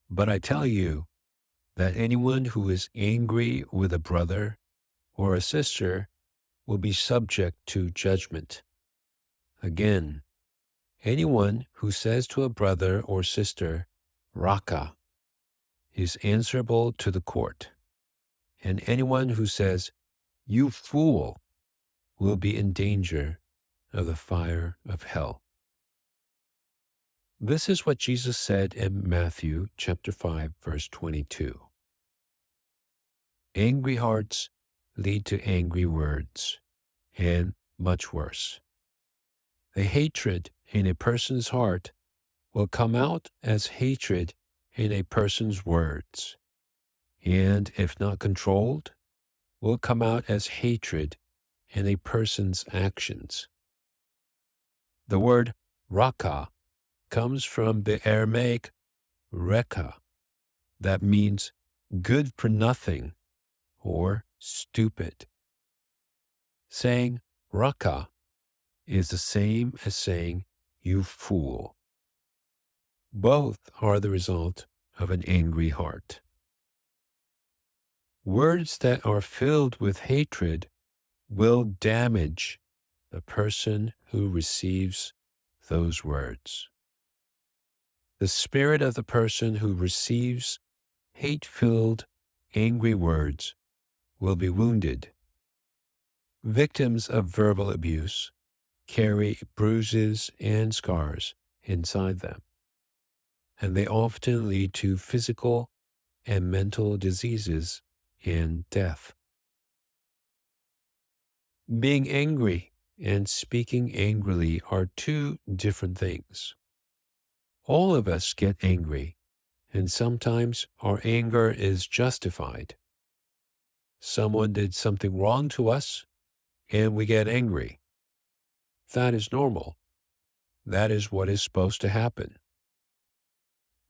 But I tell you that anyone who is angry with a brother or a sister will be subject to judgment. Again, anyone who says to a brother or sister, Raca, is answerable to the court. And anyone who says, you fool, will be in danger of the fire of hell. This is what Jesus said in Matthew chapter 5, verse 22. Angry hearts lead to angry words, and much worse. The hatred in a person's heart will come out as hatred in a person's words, and if not controlled, will come out as hatred in a person's actions. The word Raca comes from the Aramaic reqa, that means good for nothing or stupid. Saying Raca is the same as saying you fool. Both are the result of an angry heart. Words that are filled with hatred will damage the person who receives those words. The spirit of the person who receives hate-filled, angry words will be wounded. Victims of verbal abuse carry bruises and scars inside them, and they often lead to physical and mental diseases and death. Being angry and speaking angrily are two different things. All of us get angry, and sometimes our anger is justified. Someone did something wrong to us, and we get angry. That is normal. That is what is supposed to happen.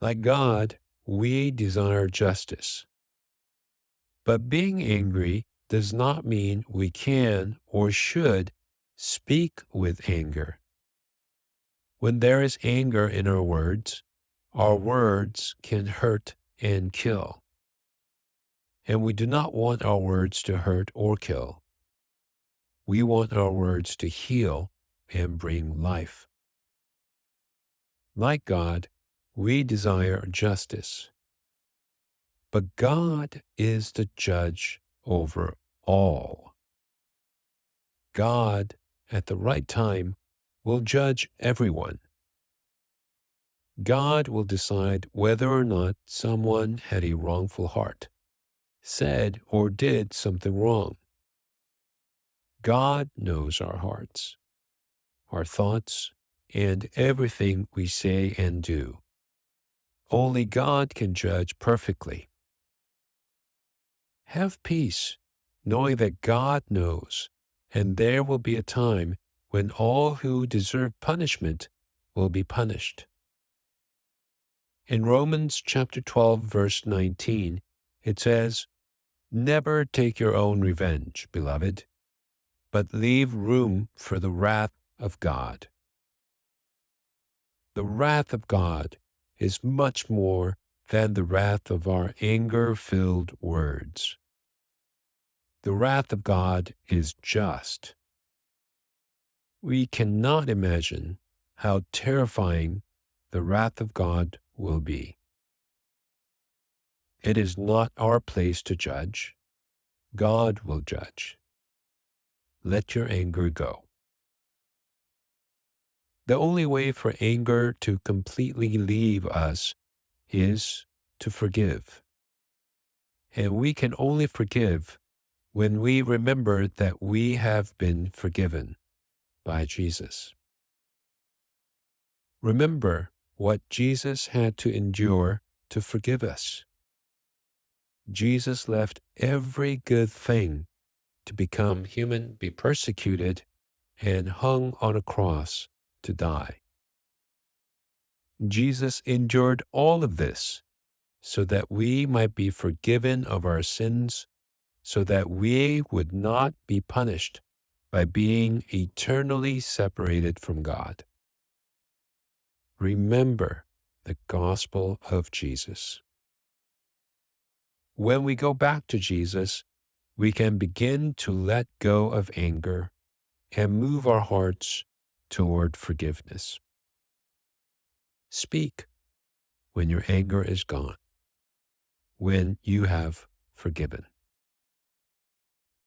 Like God, we desire justice. But being angry does not mean we can or should speak with anger. When there is anger in our words can hurt and kill. And we do not want our words to hurt or kill. We want our words to heal and bring life. Like God, we desire justice. But God is the judge over all. God, at the right time, will judge everyone. God will decide whether or not someone had a wrongful heart, said or did something wrong. God knows our hearts, our thoughts, and everything we say and do. Only God can judge perfectly. Have peace, knowing that God knows, and there will be a time when all who deserve punishment will be punished. In Romans chapter 12, verse 19, it says, never take your own revenge, beloved, but leave room for the wrath of God. The wrath of God is much more than the wrath of our anger-filled words. The wrath of God is just. We cannot imagine how terrifying the wrath of God will be. It is not our place to judge. God will judge. Let your anger go. The only way for anger to completely leave us is to forgive. And we can only forgive when we remember that we have been forgiven by Jesus. Remember what Jesus had to endure to forgive us. Jesus left every good thing to become human, be persecuted, and hung on a cross to die. Jesus endured all of this so that we might be forgiven of our sins, so that we would not be punished by being eternally separated from God. Remember the gospel of Jesus. When we go back to Jesus, we can begin to let go of anger and move our hearts toward forgiveness. Speak when your anger is gone, when you have forgiven.